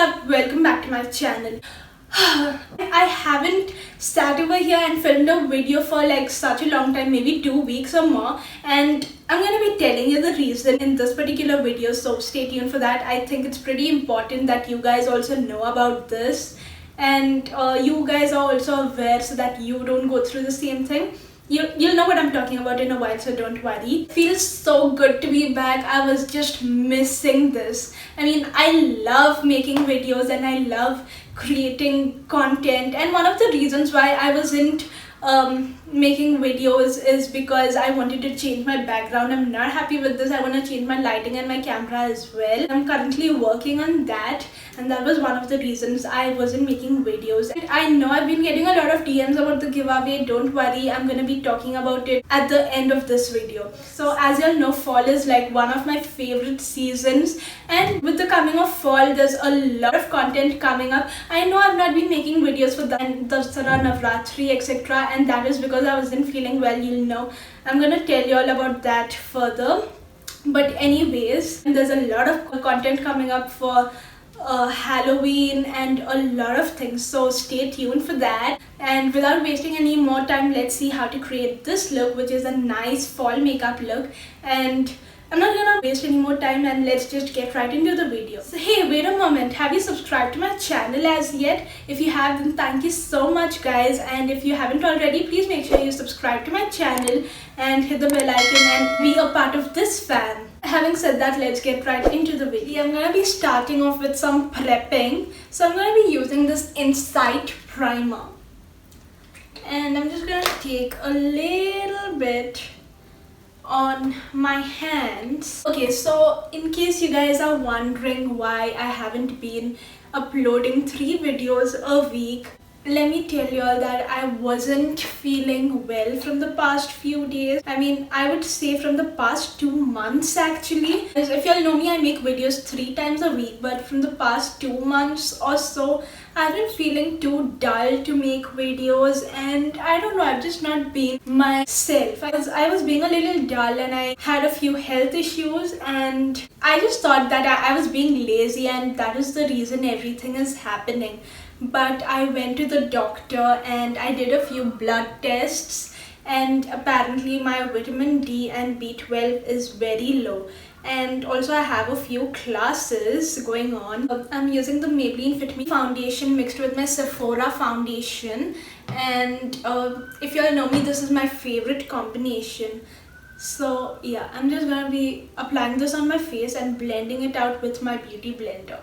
up? Welcome back to my channel. I haven't sat over here and filmed a video for like such a long time, maybe 2 weeks or more, and I'm gonna be telling you the reason in this particular video, so stay tuned for that. I think it's pretty important that you guys also know about this, and you guys are also aware so that you don't go through the same thing. You'll know what I'm talking about in a while, so don't worry. It feels so good to be back. I was just missing this. I mean, I love making videos and I love creating content, and one of the reasons why I wasn't making videos is because I wanted to change my background. I'm not happy with this. I want to change my lighting and my camera as well. I'm currently working on that, and that was one of the reasons I wasn't making videos. And I know I've been getting a lot of DMs about the giveaway. Don't worry, I'm gonna be talking about it at the end of this video. So as y'all know, fall is like one of my favorite seasons, and with the coming of fall, there's a lot of content coming up. I know I've not been making videos for the Dasara, Navratri, etc., and that is because I wasn't feeling well. You'll know. I'm gonna tell you all about that further. But anyways, there's a lot of content coming up for Halloween and a lot of things, so stay tuned for that. And without wasting any more time, let's see how to create this look, which is a nice fall makeup look. And I'm not gonna waste any more time, and let's just get right into the video. So hey, wait a moment, have you subscribed to my channel as yet? If you have, then thank you so much guys, and if you haven't already, please make sure you subscribe to my channel and hit the bell icon and be a part of this fan. Having said that, let's get right into the video. I'm gonna be starting off with some prepping. So I'm gonna be using this Insight primer, and I'm just gonna take a little bit on my hands. Okay, so in case you guys are wondering why I haven't been uploading 3 videos a week, let me tell you all that I wasn't feeling well from the past few days. I mean, I would say from the past 2 months actually. If y'all know me, I make videos 3 times a week, but from the past 2 months or so, I've been feeling too dull to make videos, and I don't know, I've just not been myself. I was being a little dull, and I had a few health issues, and I just thought that I was being lazy, and that is the reason everything is happening. But I went to the doctor and I did a few blood tests, and apparently my vitamin D and B12 is very low. And also I have a few classes going on. I'm using the Maybelline Fit Me foundation mixed with my Sephora foundation, and if you all know me, this is my favorite combination. So yeah, I'm just gonna be applying this on my face and blending it out with my beauty blender.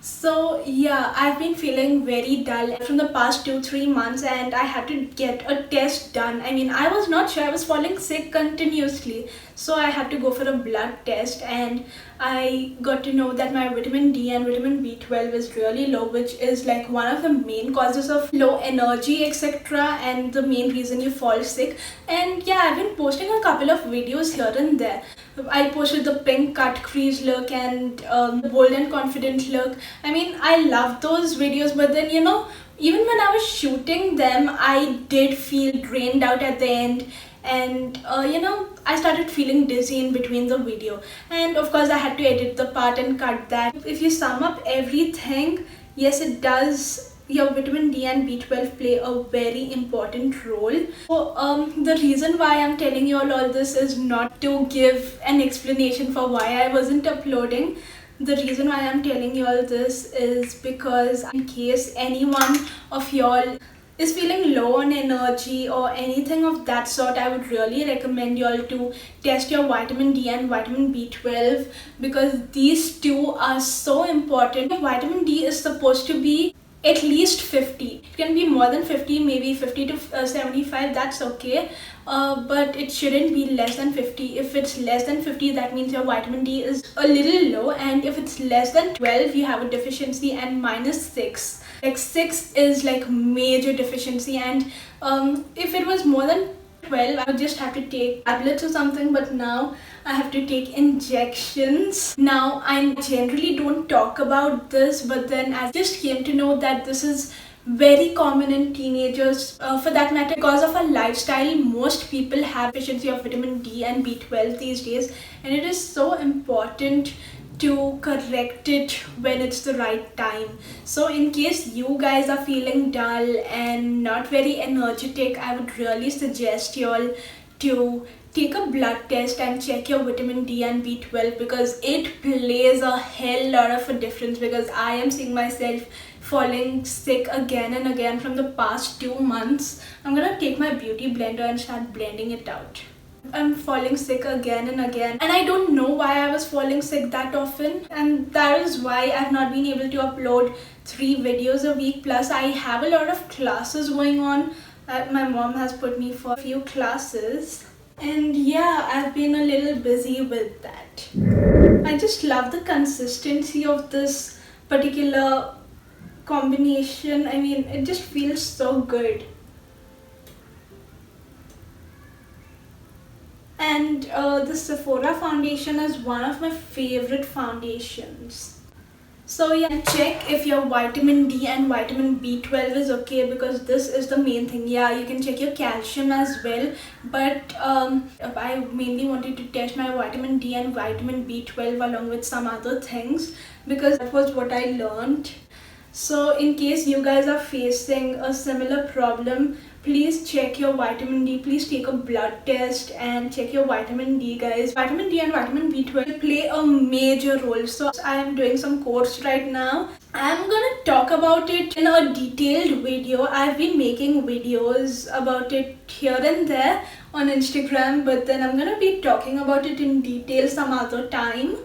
So yeah, I've been feeling very dull from the past 2-3 months, and I had to get a test done. I mean, I was not sure, I was falling sick continuously, so I had to go for a blood test, and I got to know that my vitamin D and vitamin B12 is really low, which is like one of the main causes of low energy, etc., and the main reason you fall sick. And yeah, I've been posting a couple of videos here and there. I posted the pink cut crease look and the bold and confident look. I mean, I love those videos, but then you know, even when I was shooting them, I did feel drained out at the end, and you know, I started feeling dizzy in between the video, and of course I had to edit the part and cut that. If you sum up everything, yes, it does. Your vitamin D and B12 play a very important role. So the reason why I'm telling you all this is not to give an explanation for why I wasn't uploading. The reason why I'm telling you all this is because in case anyone of y'all is feeling low on energy or anything of that sort, I would really recommend y'all to test your vitamin D and vitamin B12, because these two are so important. Vitamin D is supposed to be at least 50. It can be more than 50, maybe 50 to 75, that's okay, but it shouldn't be less than 50. If it's less than 50, that means your vitamin D is a little low, and if it's less than 12, you have a deficiency, and minus 6, like 6 is like major deficiency. And if it was more than 12, I would just have to take tablets or something, but now I have to take injections. Now, I generally don't talk about this, but then I just came to know that this is very common in teenagers. For that matter, because of our lifestyle, most people have deficiency of vitamin D and B12 these days, and it is so important to correct it when it's the right time. So in case you guys are feeling dull and not very energetic, I would really suggest you all to take a blood test and check your vitamin D and B12, because it plays a hell lot of a difference, because I am seeing myself falling sick again and again from the past 2 months. I'm gonna take my beauty blender and start blending it out. I'm falling sick again and again, and I don't know why I was falling sick that often, and that is why I've not been able to upload 3 videos a week. Plus I have a lot of classes going on. My mom has put me for a few classes, and yeah, I've been a little busy with that. I just love the consistency of this particular combination. I mean, it just feels so good. And the Sephora foundation is one of my favorite foundations. So yeah, check if your vitamin D and vitamin B12 is okay, because this is the main thing. Yeah, you can check your calcium as well, but I mainly wanted to test my vitamin D and vitamin B12 along with some other things, because that was what I learned. So in case you guys are facing a similar problem, please check your vitamin D. Please take a blood test and check your vitamin D, guys. Vitamin D and vitamin B12 play a major role. So I am doing some course right now. I'm gonna talk about it in a detailed video. I've been making videos about it here and there on Instagram, but then I'm gonna be talking about it in detail some other time.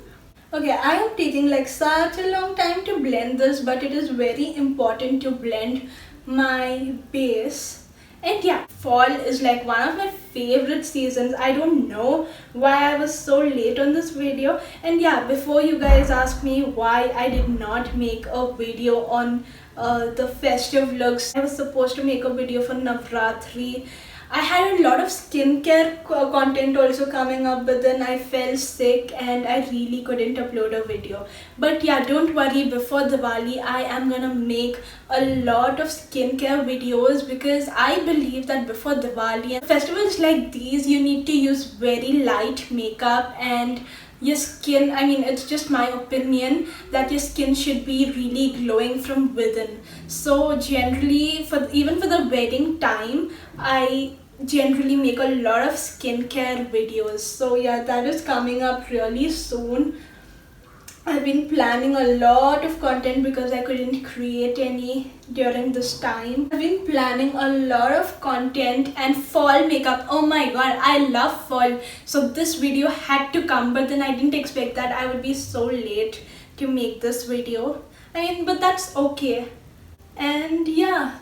Okay, I am taking like such a long time to blend this, but it is very important to blend my base. And yeah, fall is like one of my favorite seasons. I don't know why I was so late on this video. And yeah, before you guys ask me why I did not make a video on the festive looks, I was supposed to make a video for Navratri. I had a lot of skincare content also coming up, but then I fell sick and I really couldn't upload a video. But yeah, don't worry, before Diwali I am gonna make a lot of skincare videos, because I believe that before Diwali and festivals like these, you need to use very light makeup, and your skin, I mean, it's just my opinion that your skin should be really glowing from within. So generally, even for the wedding time, I generally make a lot of skincare videos. So yeah, that is coming up really soon. I've been planning a lot of content because I couldn't create any during this time. I've been planning a lot of content and fall makeup. Oh my god, I love fall. So this video had to come, but then I didn't expect that I would be so late to make this video. I mean, but that's okay. And yeah,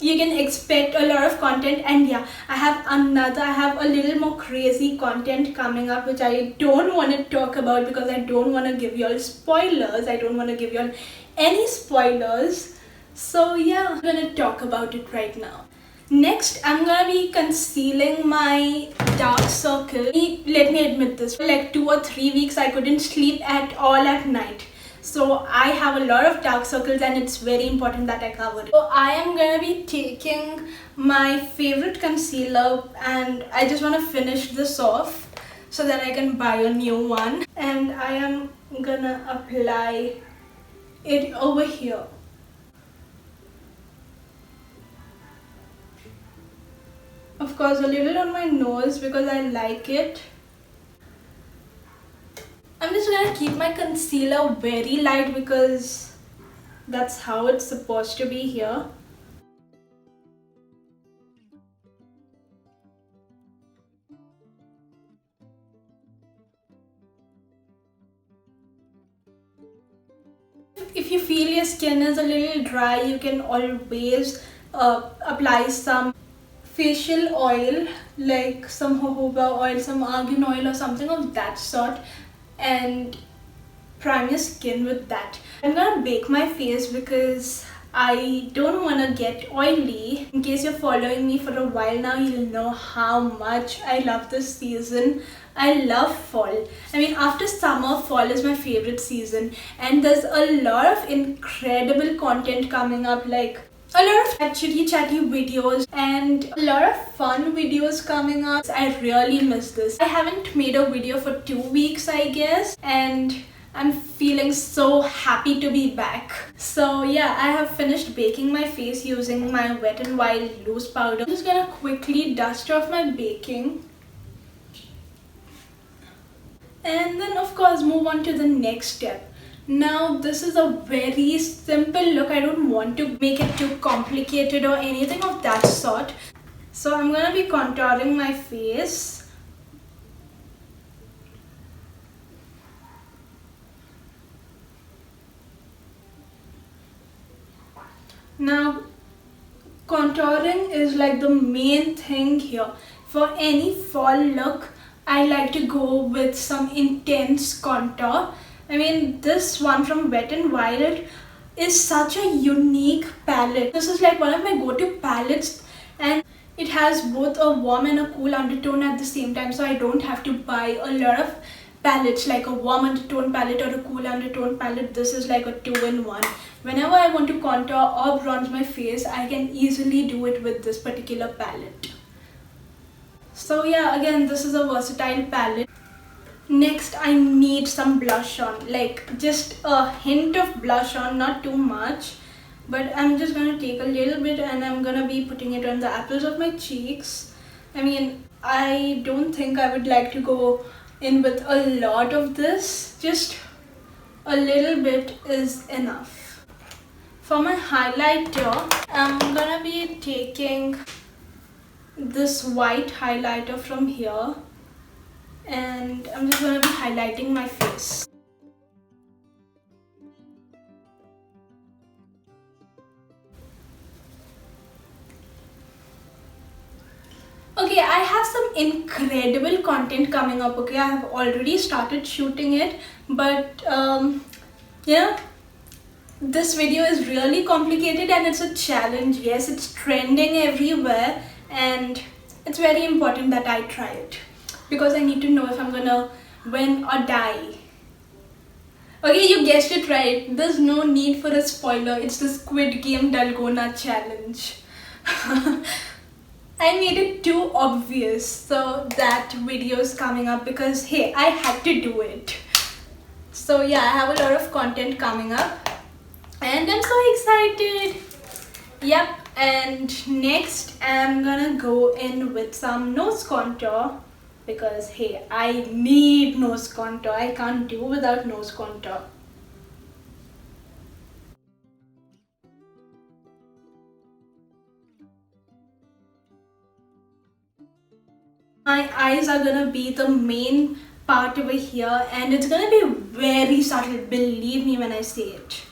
you can expect a lot of content. And yeah, I have a little more crazy content coming up, which I don't want to talk about because I don't want to give you all spoilers. I don't want to give you all any spoilers. So yeah, I'm gonna talk about it right now. Next, I'm gonna be concealing my dark circle. Let me admit this, for like 2 or 3 weeks I couldn't sleep at all at night. So I have a lot of dark circles and it's very important that I cover it. So I am gonna be taking my favorite concealer and I just want to finish this off so that I can buy a new one. And I am gonna apply it over here. Of course, a little on my nose because I like it. I'm just gonna keep my concealer very light because that's how it's supposed to be here. If you feel your skin is a little dry, you can always apply some facial oil, like some jojoba oil, some argan oil or something of that sort, and prime your skin with that. I'm gonna bake my face because I don't want to get oily. In case you're following me for a while now, you'll know how much I love this season. I love fall. I mean, after summer, fall is my favorite season, and there's a lot of incredible content coming up, like a lot of chitty chatty videos and a lot of fun videos coming up. I really miss this. I haven't made a video for 2 weeks, I guess, and I'm feeling so happy to be back. So yeah, I have finished baking my face using my Wet n Wild loose powder. I'm just gonna quickly dust off my baking. And then of course move on to the next step. Now this is a very simple look. I don't want to make it too complicated or anything of that sort. So I'm gonna be contouring my face. Now contouring is like the main thing here. For any fall look, I like to go with some intense contour. I mean, this one from Wet n Wild is such a unique palette. This is like one of my go-to palettes, and it has both a warm and a cool undertone at the same time, so I don't have to buy a lot of palettes like a warm undertone palette or a cool undertone palette. This is like a 2-in-1. Whenever I want to contour or bronze my face, I can easily do it with this particular palette. So yeah, again, this is a versatile palette. Next, I need some blush on, like just a hint of blush on, not too much. But I'm just gonna take a little bit and I'm gonna be putting it on the apples of my cheeks. I mean, I don't think I would like to go in with a lot of this. Just a little bit is enough. For my highlighter, I'm gonna be taking this white highlighter from here, and I'm just gonna be highlighting my face. Okay, I have some incredible content coming up. Okay, I have already started shooting it, but yeah, this video is really complicated and it's a challenge. Yes, it's trending everywhere, and it's very important that I try it because I need to know if I'm gonna win or die. Okay, you guessed it right. There's no need for a spoiler. It's the Squid Game Dalgona challenge. I made it too obvious, so that video is coming up because hey, I had to do it. So yeah, I have a lot of content coming up and I'm so excited. Yep, and next I'm gonna go in with some nose contour because hey, I need nose contour. I can't do without nose contour. My eyes are gonna be the main part over here and it's gonna be very subtle, believe me when I say it.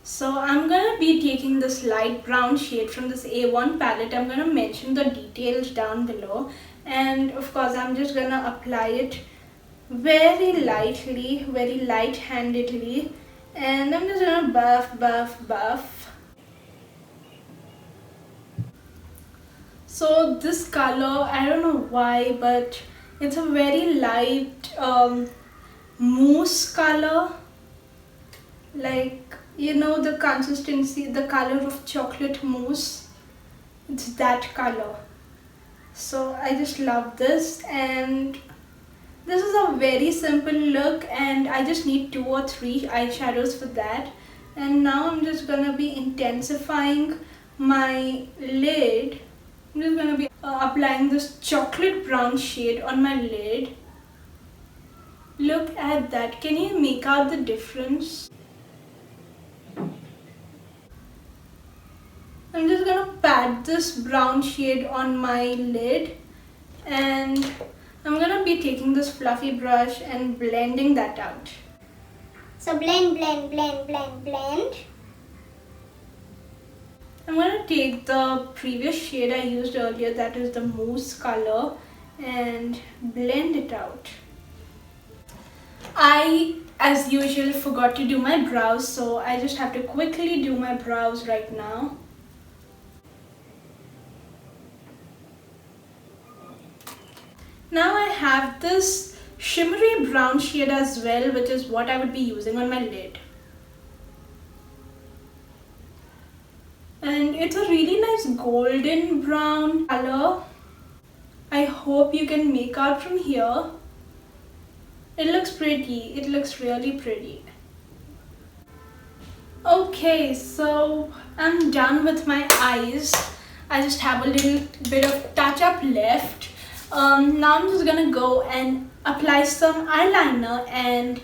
So I'm gonna be taking this light brown shade from this Avon palette. I'm gonna mention the details down below, and of course I'm just gonna apply it very lightly, very light-handedly, and I'm just gonna buff. So this color, I don't know why, but it's a very light mousse color, like, you know, the consistency, the color of chocolate mousse. It's that color. So I just love this, and this is a very simple look and I just need 2 or 3 eyeshadows for that. And now I'm just gonna be intensifying my lid. I'm just going to be applying this chocolate brown shade on my lid. Look at that. Can you make out the difference? I'm just going to pat this brown shade on my lid, and I'm going to be taking this fluffy brush and blending that out. So blend. I'm going to take the previous shade I used earlier, that is the mousse color, and blend it out. I, as usual, forgot to do my brows, so I just have to quickly do my brows right now. Now I have this shimmery brown shade as well, which is what I would be using on my lid. And it's a really nice golden brown color. I hope you can make out from here. It looks pretty. It looks really pretty. Okay, so I'm done with my eyes. I just have a little bit of touch up left. Now I'm just gonna go and apply some eyeliner, and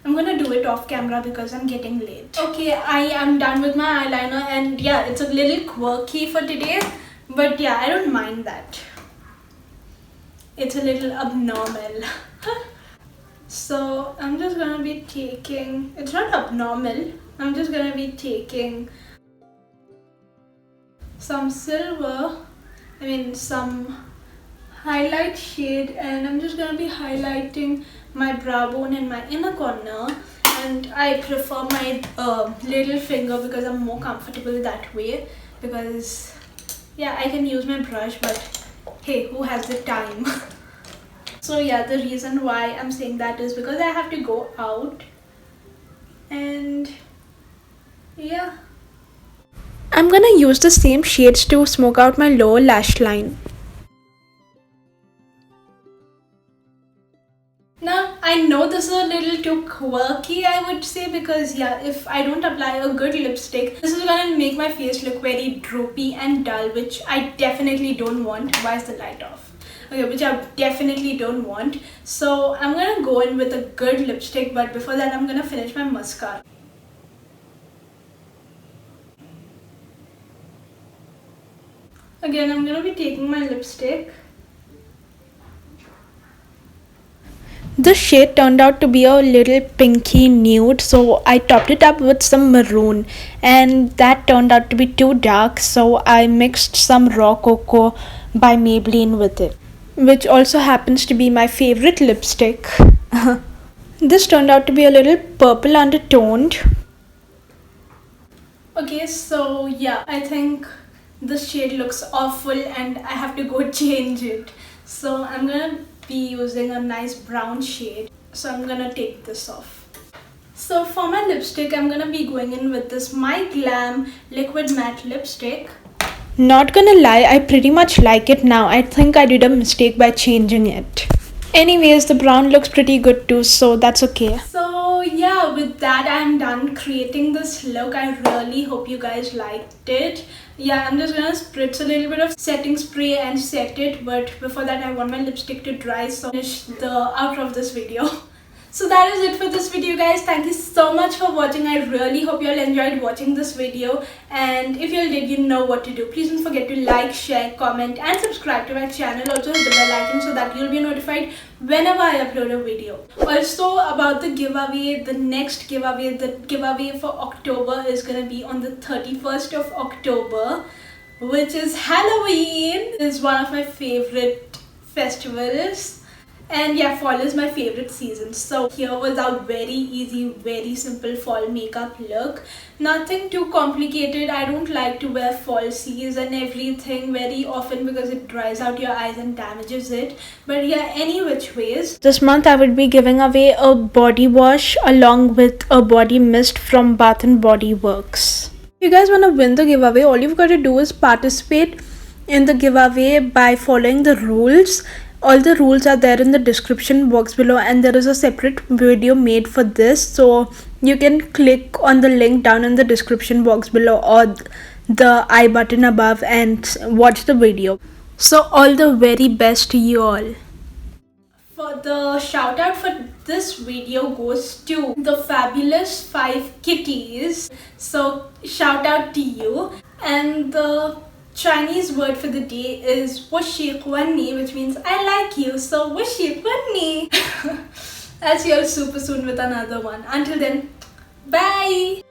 I'm gonna do it off camera because I'm getting late. Okay, I am done with my eyeliner, and yeah, it's a little quirky for today, but yeah, I don't mind that. It's a little abnormal. So I'm just gonna be taking, it's not abnormal, I'm just gonna be taking some some highlight shade, and I'm just gonna be highlighting my brow bone and my inner corner. And I prefer my little finger because I'm more comfortable that way, because yeah, I can use my brush, but hey, who has the time? So yeah, the reason why I'm saying that is because I have to go out, and yeah, I'm gonna use the same shades to smoke out my lower lash line. Now, I know this is a little too quirky, I would say, because yeah, if I don't apply a good lipstick, this is gonna make my face look very droopy and dull, which I definitely don't want. Why is the light off? Okay, which I definitely don't want. So I'm gonna go in with a good lipstick, but before that I'm gonna finish my mascara. Again, I'm gonna be taking my lipstick. The shade turned out to be a little pinky nude, so I topped it up with some maroon, and that turned out to be too dark, so I mixed some raw cocoa by Maybelline with it, which also happens to be my favorite lipstick. This turned out to be a little purple undertoned. Okay, so yeah, I think this shade looks awful and I have to go change it. So I'm gonna be using a nice brown shade. So I'm gonna take this off. So for my lipstick, I'm gonna be going in with this My Glam Liquid Matte Lipstick. Not gonna lie, I pretty much like it now. I think I did a mistake by changing it. Anyways, the brown looks pretty good too, so that's okay. So yeah, with that I'm done creating this look. I really hope you guys liked it. Yeah, I'm just gonna spritz a little bit of setting spray and set it, but before that I want my lipstick to dry, so finish the outro of this video. So that is it for this video, guys. Thank you so much for watching. I really hope you all enjoyed watching this video, and if you all did, you know what to do. Please don't forget to like, share, comment and subscribe to my channel. Also hit the bell icon so that you'll be notified whenever I upload a video. Also about the giveaway, the next giveaway, the giveaway for October is gonna be on the 31st of October, which is Halloween. It's one of my favorite festivals. And yeah, fall is my favorite season. So here was our very easy, very simple fall makeup look. Nothing too complicated. I don't like to wear falsies and everything very often because it dries out your eyes and damages it. But yeah, any which ways, this month I would be giving away a body wash along with a body mist from Bath and Body Works. If you guys want to win the giveaway, all you've got to do is participate in the giveaway by following the rules. All the rules are there in the description box below, and there is a separate video made for this, so you can click on the link down in the description box below or the I button above and watch the video. So all the very best to you all. For the shout out for this video goes to the fabulous 5 kitties. So shout out to you. And the Chinese word for the day is wushi guanni, which means I like you. So wushi guanni. I'll see you all super soon with another one. Until then, bye.